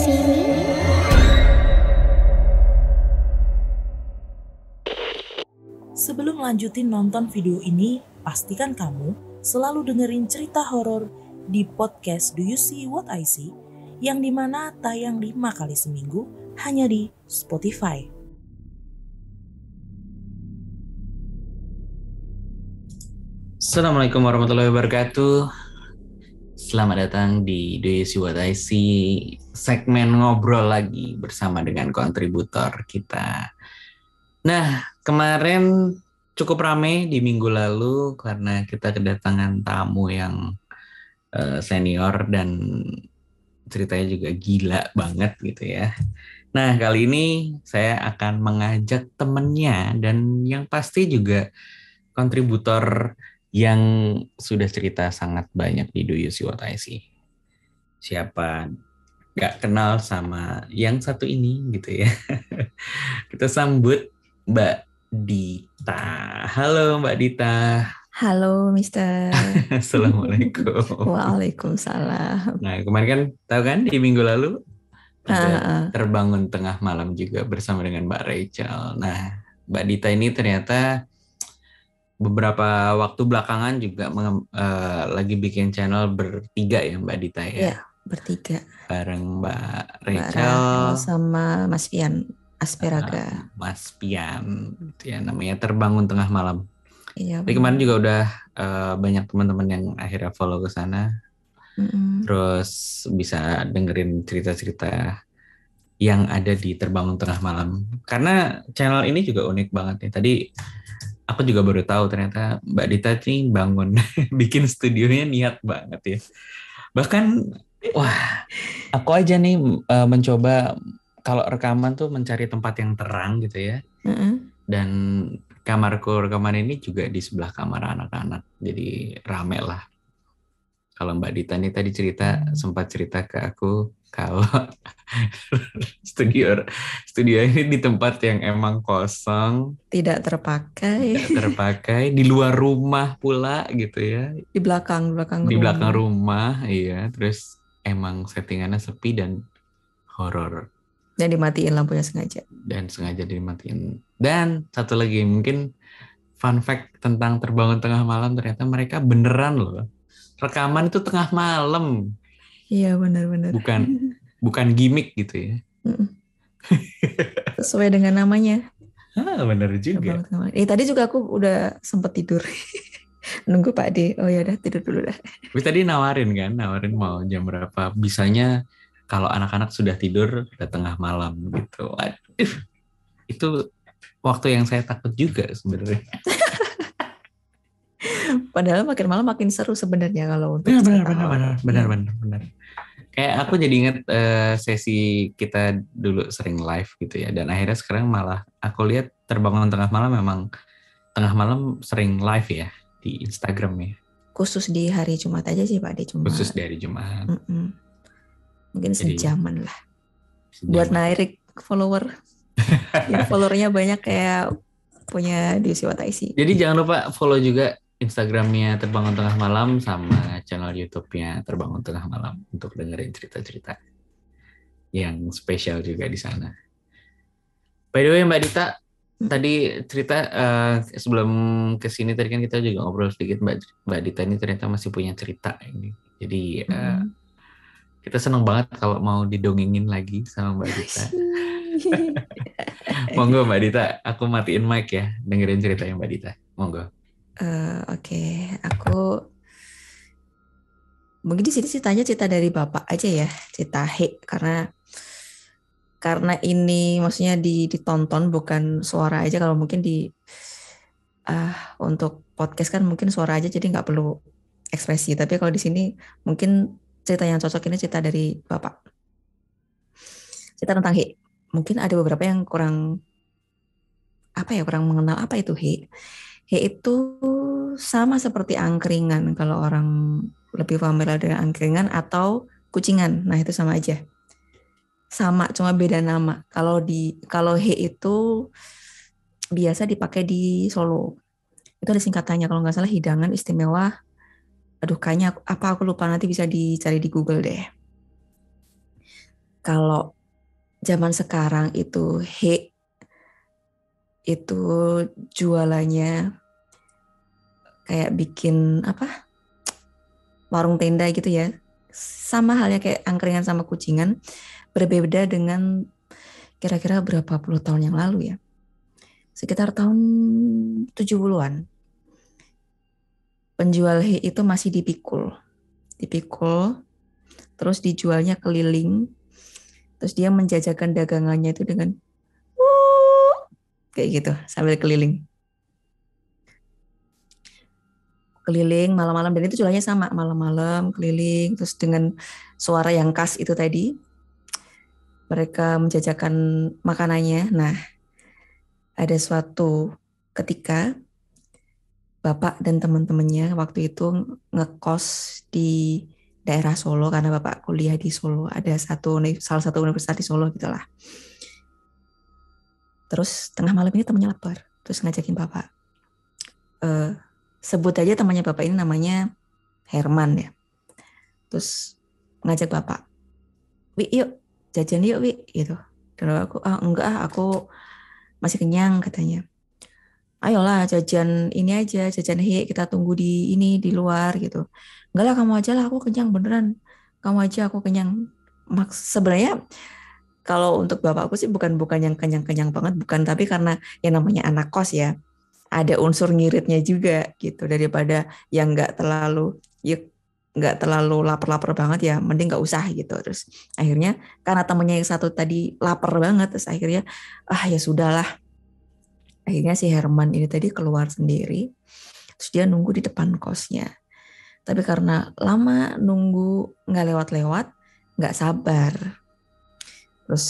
sini? Sebelum lanjutin nonton video ini, pastikan kamu selalu dengerin cerita horor di podcast Do You See What I See, yang dimana tayang 5 kali seminggu hanya di Spotify. Assalamualaikum warahmatullahi wabarakatuh. Selamat datang di Do You See What I See, segmen ngobrol lagi bersama dengan kontributor kita. Nah, kemarin cukup ramai di minggu lalu karena kita kedatangan tamu yang senior dan ceritanya juga gila banget gitu ya. Nah, kali ini saya akan mengajak temennya dan yang pasti juga kontributor yang sudah cerita sangat banyak di Do You See What I See. Siapa gak kenal sama yang satu ini gitu ya. Kita sambut Mbak Dita. Halo Mbak Dita. Halo Mister. Assalamualaikum. Waalaikumsalam. Nah, kemarin kan tahu kan di minggu lalu ada terbangun tengah malam juga bersama dengan Mbak Rachel. Nah, Mbak Dita ini ternyata beberapa waktu belakangan juga lagi bikin channel bertiga ya Mbak Dita ya? Iya, bertiga. Bareng Mbak Rachel sama Mas Pian Asperaga. Mas Pian, gitu ya, namanya Terbangun Tengah Malam. Iya. Jadi kemarin juga udah banyak teman-teman yang akhirnya follow ke sana. Terus bisa dengerin cerita-cerita yang ada di Terbangun Tengah Malam. Karena channel ini juga unik banget nih. Tadi aku juga baru tahu ternyata Mbak Dita nih bangun bikin studionya niat banget ya. Bahkan wah, aku aja nih mencoba kalau rekaman tuh mencari tempat yang terang gitu ya. Dan kamarku rekaman ini juga di sebelah kamar anak-anak. Jadi rame lah. Kalau Mbak Dita nih tadi sempat cerita ke aku kalau studio ini di tempat yang emang kosong, tidak terpakai, di luar rumah pula gitu ya, di belakang rumah, iya. Terus emang settingannya sepi dan horor. Dan dimatiin lampunya sengaja. Dan sengaja dimatiin. Dan satu lagi mungkin fun fact tentang Terbangun Tengah Malam, ternyata mereka beneran loh. Rekaman itu tengah malam. Iya, benar-benar. Bukan gimmick gitu ya. Sesuai dengan namanya. Benar juga. Tadi juga aku udah sempet tidur. Nunggu Pak D. Oh ya udah tidur dulu dah. Tadi nawarin mau jam berapa. Bisanya kalau anak-anak sudah tidur udah tengah malam gitu. Aduh, itu waktu yang saya takut juga sebenarnya. Padahal makin malam makin seru sebenarnya kalau untuk benar. Kayak aku jadi inget sesi kita dulu sering live gitu ya, dan akhirnya sekarang malah aku lihat Terbangun Tengah Malam memang tengah malam sering live ya di Instagram ya. Khusus di hari Jumat aja sih Pak D, Khusus di hari Jumat. Mungkin sejaman lah. Buat narik follower. Yang followernya banyak kayak punya Do You See What I See. Jadi jangan lupa follow juga Instagramnya Terbangun Tengah Malam sama channel YouTube-nya Terbangun Tengah Malam untuk dengerin cerita-cerita yang spesial juga di sana. By the way Mbak Dita, tadi cerita sebelum kesini tadi kan kita juga ngobrol sedikit Mbak Dita ini ternyata masih punya cerita ini. Jadi kita senang banget kalau mau didongengin lagi sama Mbak Dita. Monggo Mbak Dita, aku matiin mic ya, dengerin ceritanya Mbak Dita. Monggo. Oke, aku mungkin di sini ceritanya cerita dari Bapak aja ya, cerita karena ini maksudnya ditonton bukan suara aja. Kalau mungkin untuk podcast kan mungkin suara aja jadi nggak perlu ekspresi. Tapi kalau di sini mungkin cerita yang cocok ini cerita dari Bapak. Cerita tentang He. Mungkin ada beberapa yang kurang mengenal apa itu He. He itu sama seperti angkringan kalau orang lebih familiar dengan angkringan atau kucingan. Nah, itu sama aja. Sama, cuma beda nama. Kalau He itu biasa dipakai di Solo. Itu ada singkatannya kalau nggak salah hidangan istimewa. Aduh, kayaknya aku lupa, nanti bisa dicari di Google deh. Kalau zaman sekarang itu itu jualannya kayak bikin apa? Warung tenda gitu ya. Sama halnya kayak angkringan sama kucingan, berbeda dengan kira-kira berapa puluh tahun yang lalu ya. Sekitar tahun 70-an. Penjual itu masih dipikul, terus dijualnya keliling, terus dia menjajakan dagangannya itu dengan kayak gitu sambil keliling malam-malam, dan itu jualannya sama malam-malam keliling, terus dengan suara yang khas itu tadi mereka menjajakan makanannya. Nah, ada suatu ketika bapak dan teman-temannya waktu itu ngekos di daerah Solo karena bapak kuliah di Solo, ada salah satu universitas di Solo gitulah. Terus tengah malam ini temannya lapar, terus ngajakin bapak. Sebut aja temannya bapak ini namanya Herman ya. Terus ngajak bapak, "Wi, yuk jajan yuk, Wi," gitu. Dan aku, enggak, aku masih kenyang katanya. "Ayolah jajan ini aja, jajan kita tunggu di luar," gitu. "Enggak lah, kamu aja lah, aku kenyang beneran. Kamu aja, aku kenyang." Sebenarnya kalau untuk bapakku sih bukan yang kenyang-kenyang banget, bukan, tapi karena yang namanya anak kos ya, ada unsur ngiritnya juga gitu, daripada yang nggak terlalu lapar-lapar banget ya, mending nggak usah gitu. Terus akhirnya karena temennya yang satu tadi lapar banget, terus akhirnya ya sudahlah. Akhirnya si Herman ini tadi keluar sendiri, terus dia nunggu di depan kosnya. Tapi karena lama nunggu nggak lewat-lewat, nggak sabar. Terus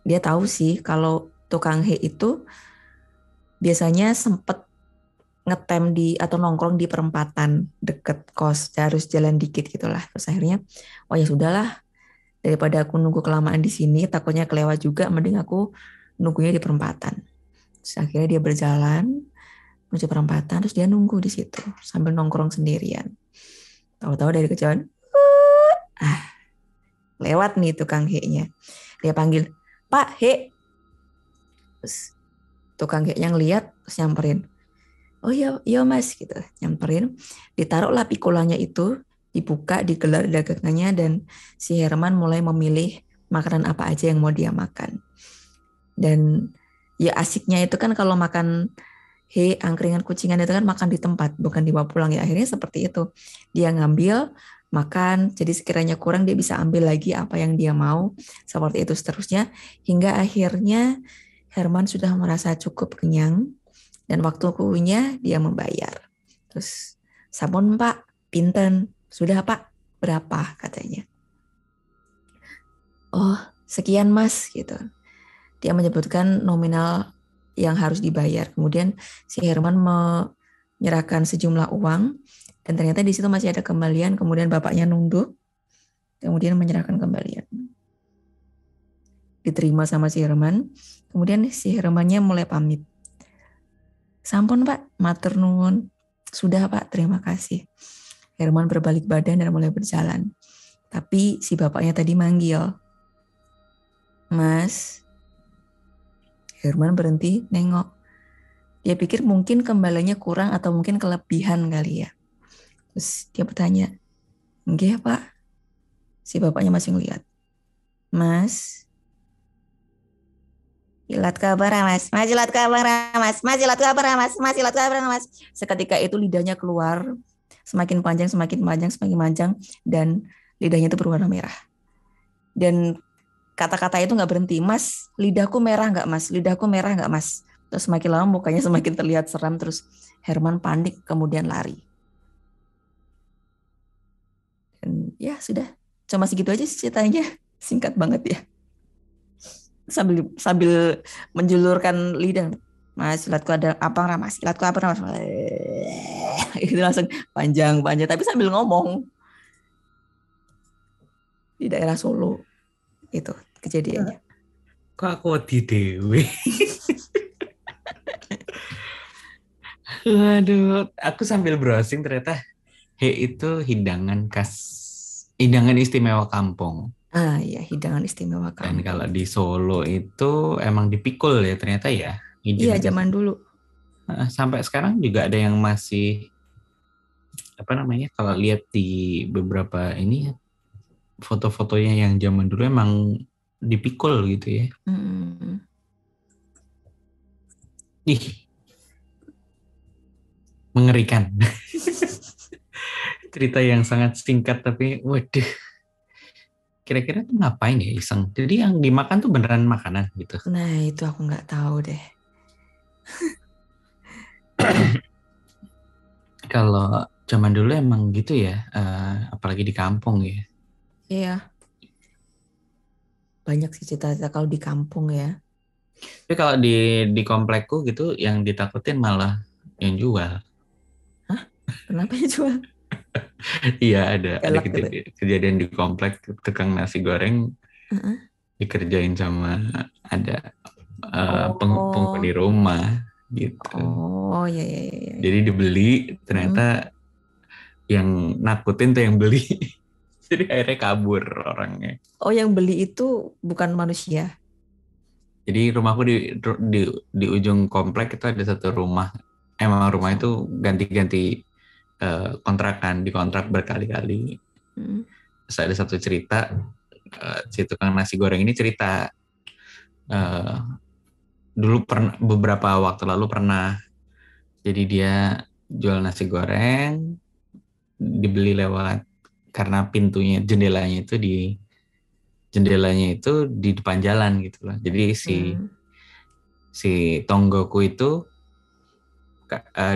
dia tahu sih kalau tukang itu biasanya sempet ngetem atau nongkrong di perempatan deket kos, harus jalan dikit gitulah. Terus akhirnya, ya sudahlah, daripada aku nunggu kelamaan di sini takutnya kelewat juga, mending aku nunggunya di perempatan. Terus akhirnya dia berjalan menuju perempatan, terus dia nunggu di situ sambil nongkrong sendirian. Tahu-tahu dari kejauhan, lewat nih tukang nya. Dia panggil, "Pak, He." Terus tukang yang lihat, terus nyamperin. "Oh iya, iya Mas," gitu, nyamperin. Ditaruhlah pikulanya itu, dibuka, digelar dagangannya, dan si Herman mulai memilih makanan apa aja yang mau dia makan. Dan ya asiknya itu kan kalau makan angkringan kucingan itu kan makan di tempat, bukan dibawa pulang ya. Akhirnya seperti itu. Dia ngambil, makan, jadi sekiranya kurang dia bisa ambil lagi apa yang dia mau, seperti itu seterusnya, hingga akhirnya Herman sudah merasa cukup kenyang, dan waktunya dia membayar. Terus, "Sampun Pak, pinten?" "Sudah Pak." "Berapa?" katanya. "Oh, sekian Mas," gitu. Dia menyebutkan nominal yang harus dibayar. Kemudian si Herman menyerahkan sejumlah uang, dan ternyata di situ masih ada kembalian. Kemudian bapaknya nunduk, kemudian menyerahkan kembalian. Diterima sama si Herman. Kemudian si Hermannya mulai pamit. "Sampun Pak, matur nuwun." "Sudah Pak, terima kasih." Herman berbalik badan dan mulai berjalan. Tapi si bapaknya tadi manggil, "Mas." Herman berhenti nengok. Dia pikir mungkin kembaliannya kurang atau mungkin kelebihan kali ya. Terus dia bertanya, "Nggih Pak." Si bapaknya masih ngeliat. "Mas, ilat kabar Mas, masih ilat kabar Mas, masih ilat kabar Mas, masih ilat kabar Mas." Seketika itu lidahnya keluar, semakin panjang, semakin panjang, semakin panjang, dan lidahnya itu berwarna merah. Dan kata-kata itu nggak berhenti, "Mas, lidahku merah nggak Mas? Lidahku merah nggak Mas?" Terus semakin lama mukanya semakin terlihat seram, terus Herman panik kemudian lari. Dan ya sudah, cuma segitu aja ceritanya, singkat banget ya. Sambil menjulurkan lidah, "Mas, ilatku ada apa Mas? Ilatku apa Mas?" Itu langsung panjang-panjang, tapi sambil ngomong. Di daerah Solo itu kejadiannya. Kok aku di dewe? Waduh, aku sambil browsing ternyata itu hidangan istimewa kampung. Iya, hidangan istimewa Dan kampung. kalau di Solo itu emang dipikul ya ternyata ya. Iya, Ijen zaman dulu. sampai sekarang juga ada yang masih apa namanya, kalau lihat di beberapa ini foto-fotonya yang zaman dulu emang dipikul gitu ya. Mm. Ih, mengerikan. Cerita yang sangat singkat tapi waduh, kira-kira tuh ngapain ya iseng. Jadi yang dimakan tuh beneran makanan gitu. Nah, itu aku nggak tahu deh. Kalau zaman dulu emang gitu ya, apalagi di kampung ya. Iya, banyak sih cita-cita kalau di kampung ya. Tapi kalau di komplekku gitu yang ditakutin malah yang jual. Hah? Kenapa ya jual? Iya, ada Galak gitu. kejadian di komplek tukang nasi goreng Heeh. dikerjain sama ada penghuni Oh, rumah gitu. oh, ya, ya, ya, ya, ya. Jadi dibeli, Mm-mm. ternyata yang nakutin tuh yang beli. Jadi akhirnya kabur orangnya. Oh, yang beli itu bukan manusia. Jadi rumahku di ujung komplek itu ada satu rumah. Emang rumah itu ganti-ganti kontrakan, dikontrak berkali-kali. Mm. Terus ada satu cerita, si tukang nasi goreng ini cerita, eh, dulu beberapa waktu lalu pernah, jadi dia jual nasi goreng, dibeli lewat, karena jendelanya itu di depan jalan gitu loh. Jadi Mm. si tonggoku itu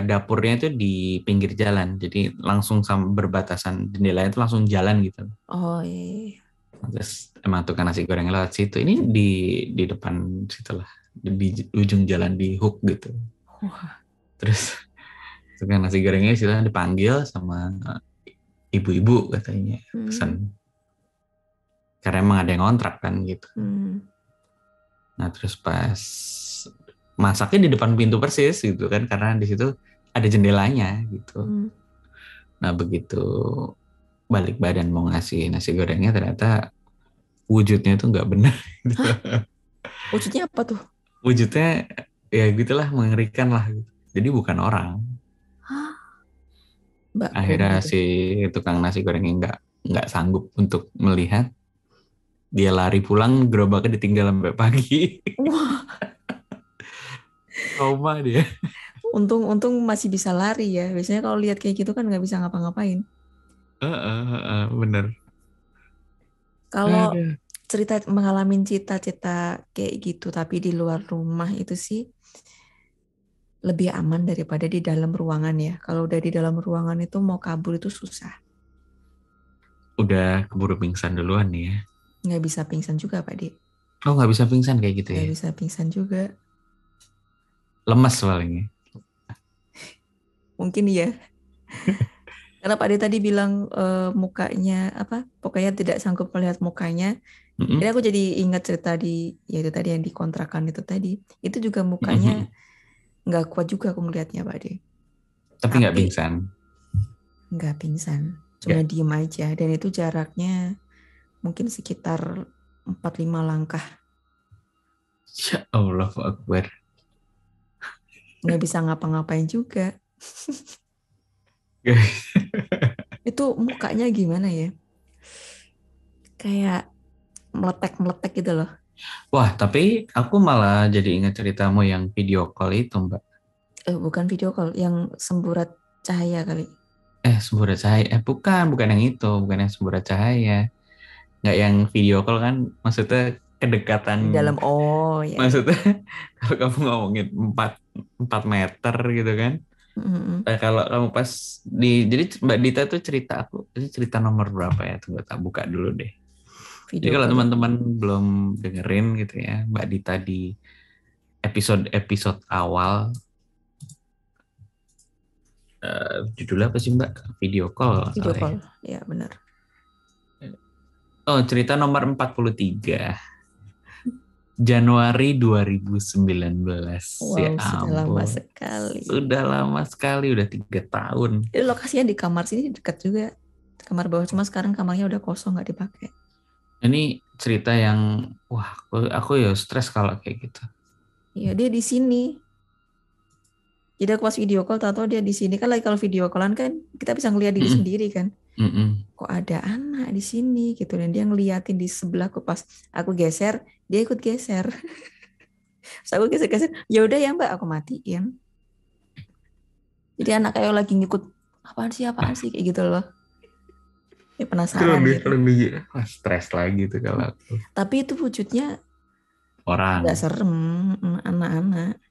dapurnya itu di pinggir jalan, jadi langsung sama berbatasan jendelanya itu langsung jalan gitu. Oh, iya, iya, iya. Terus emang tukang nasi goreng lewat situ. Ini di depan situ lah, di ujung jalan di hook gitu. Wah. Terus tukang nasi gorengnya situ dipanggil sama ibu-ibu katanya Mm. pesan. Karena emang ada yang ngontrak kan gitu. Mm. Nah terus pas masaknya di depan pintu persis gitu kan, karena di situ ada jendelanya gitu. Mm. Nah begitu balik badan mau ngasih nasi gorengnya, ternyata wujudnya itu nggak benar. Gitu. Hah? Wujudnya apa tuh? Wujudnya ya gitulah, mengerikan lah. Gitu. Jadi bukan orang. Hah? Mbakku Akhirnya gitu. si tukang nasi gorengnya nggak sanggup untuk melihat. Dia lari pulang, gerobaknya ditinggal sampai pagi. Wah, Trauma dia. untung masih bisa lari ya. Biasanya kalau lihat kayak gitu kan nggak bisa ngapa-ngapain. Bener. Kalau Aduh. cerita mengalami cita-cita kayak gitu tapi di luar rumah itu sih lebih aman daripada di dalam ruangan ya. Kalau udah di dalam ruangan itu mau kabur itu susah. Udah keburu pingsan duluan nih ya. Nggak bisa pingsan juga Pak Di. Oh nggak bisa pingsan kayak gitu Nggak ya. bisa pingsan juga. Lemes palingnya. Mungkin iya. Karena Pak De tadi bilang mukanya apa? Pokoknya tidak sanggup melihat mukanya. Jadi Mm-mm. aku jadi ingat cerita yaitu tadi yang di kontrakan itu tadi. Itu juga mukanya Mm-mm. nggak kuat juga aku ngelihatnya Pak De. Tapi nggak Tapi pingsan. nggak pingsan, cuma Nggak. diem aja. Dan itu jaraknya mungkin sekitar 4-5 langkah. Ya Allah Akbar. Nggak bisa ngapa-ngapain juga. Itu mukanya gimana ya? Kayak meletek-meletek gitu loh. Wah, tapi aku malah jadi ingat ceritamu yang video call itu, Mbak. Bukan video call, yang semburat cahaya kali. Semburat cahaya. Bukan yang itu, bukan yang semburat cahaya. Nggak yang video call kan, maksudnya kedekatan. Di dalam, oh ya. Maksudnya kalau kamu ngomongin 4 meter gitu kan. Mm-mm. Kalau kamu pas jadi Mbak Dita tuh cerita aku, ini cerita nomor berapa ya? Tunggu tak buka dulu deh. Jadi Video kalau call ya. teman-teman belum dengerin gitu ya, Mbak Dita di episode awal, judulnya apa sih Mbak? Video call. Video Salah call, ya. ya benar. Oh, cerita nomor 43. Januari 2019. Ya Wow, sudah lama ampun. sekali. Sudah lama sekali, udah 3 tahun. Jadi lokasinya di kamar sini dekat juga. Kamar bawah, cuma sekarang kamarnya udah kosong, nggak dipakai. Ini cerita yang wah aku ya stres kalau kayak gitu. Iya, dia di sini. Jadi aku pas video call, tahu dia di sini kan, lagi kalau video callan kan kita bisa ngeliat diri sendiri kan. Kok ada anak di sini gitu, dan dia ngeliatin di sebelahku, pas aku geser dia ikut geser. Terus aku geser-geser, ya udah ya Mbak, aku matiin. Jadi anak kayak lagi ngikut apaan sih kayak gitu loh. Ya penasaran gitu. Lebih stres lagi tuh kalau aku. Tapi itu wujudnya Orang. nggak serem, anak-anak.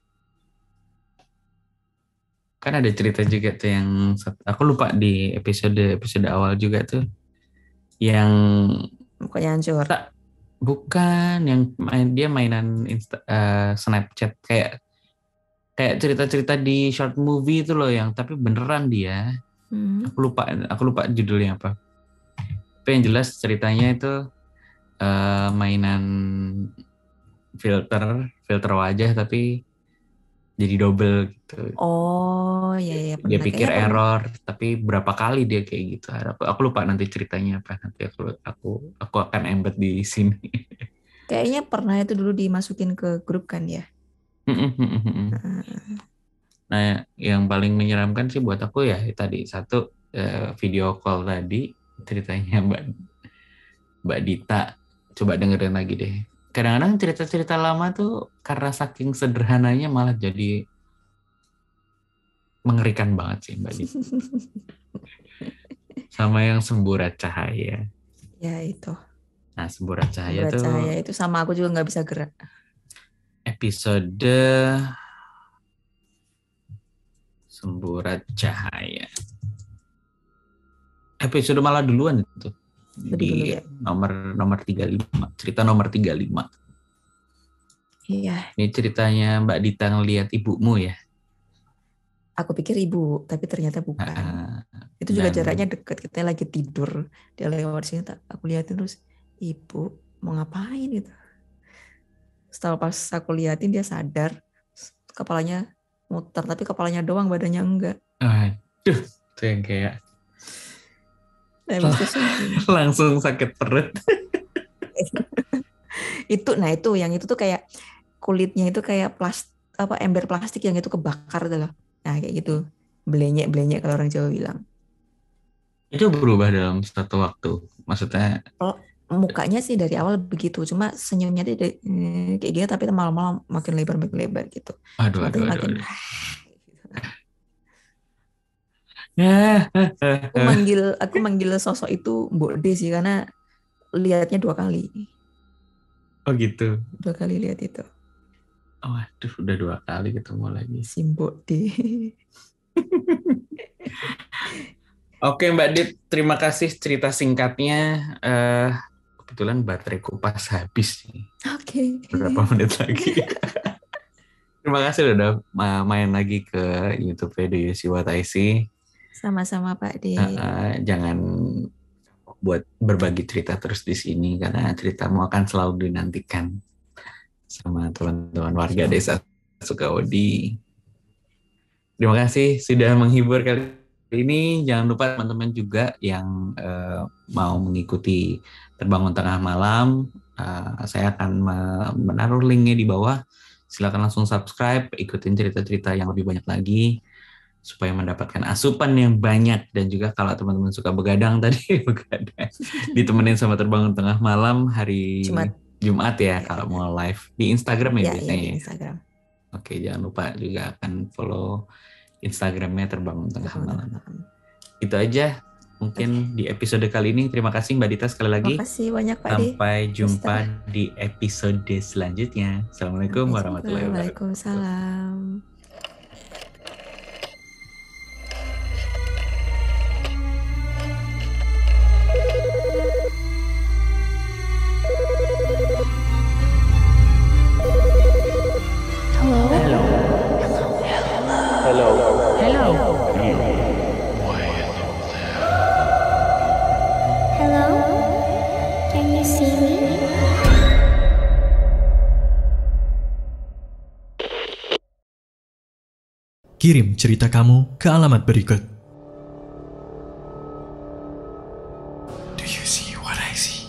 Kan ada cerita juga tuh yang aku lupa di episode awal juga tuh yang Mukanya hancur. bukan yang dia mainan Snapchat kayak cerita-cerita di short movie itu loh, yang tapi beneran dia. Aku lupa judulnya apa. Tapi yang jelas ceritanya itu mainan filter wajah tapi jadi double gitu. Oh ya Dia pikir error, tapi berapa kali dia kayak gitu. Aku lupa nanti ceritanya apa. Nanti aku akan embed di sini. Kayaknya pernah itu dulu dimasukin ke grup kan ya. Nah, yang paling menyeramkan sih buat aku ya tadi satu video call tadi ceritanya Mbak Dita. Coba dengerin lagi deh. Kadang-kadang cerita-cerita lama tuh karena saking sederhananya malah jadi mengerikan banget sih Mbak Dita. Sama yang Semburat Cahaya. Ya itu. Nah, Semburat Cahaya itu sama aku juga nggak bisa gerak. Episode Semburat Cahaya. Episode malah duluan itu. Di nomor 35. Cerita nomor 35. Iya. Ini ceritanya Mbak Dita ngelihat ibumu ya? Aku pikir ibu, tapi ternyata bukan. Itu juga jaraknya dekat. Kita lagi tidur, dia lewat sini, aku liatin terus, ibu mau ngapain gitu. Setelah pas aku liatin dia sadar, kepalanya muter, tapi kepalanya doang, badannya enggak. Aduh, itu yang kayak langsung sakit perut. Yang itu tuh kayak kulitnya itu kayak ember plastik yang itu kebakar tuh loh. Nah kayak gitu, belenyek kalau orang Jawa bilang. Itu berubah dalam satu waktu, maksudnya? Mukanya sih dari awal begitu, cuma senyumnya dia kayak gitu, tapi malam-malam makin lebar gitu. Aduh. Aku manggil sosok itu Mbok D sih, karena lihatnya 2 kali. Oh gitu. 2 kali lihat itu. Oh, aduh, udah 2 kali ketemu lagi. Si Mbok D. Oke Mbak Dit, terima kasih cerita singkatnya. Kebetulan bateraiku pas habis nih. Oke. Berapa menit lagi? Terima kasih udah main lagi ke YouTube Do You See What I See. Sama-sama Pak D. Jangan buat berbagi cerita terus di sini, karena ceritamu akan selalu dinantikan sama teman-teman warga desa Sukawodi. Terima kasih sudah menghibur kali ini. Jangan lupa teman-teman juga yang mau mengikuti Terbangun Tengah Malam, saya akan menaruh linknya di bawah. Silakan langsung subscribe, ikutin cerita-cerita yang lebih banyak lagi supaya mendapatkan asupan yang banyak. Dan juga kalau teman-teman suka begadang tadi, ditemenin sama Terbangun Tengah Malam hari Jumat ya, kalau mau live di Instagram ya biasanya. Di Instagram. Oke, jangan lupa juga akan follow Instagramnya Terbangun Tengah Malam. Itu aja mungkin di episode kali ini. Terima kasih Mbak Dita sekali lagi. Terima kasih banyak Pak D. Sampai jumpa di episode selanjutnya. Assalamualaikum warahmatullahi wabarakatuh. Waalaikumsalam. Kirim cerita kamu ke alamat berikut. Do you see what I see?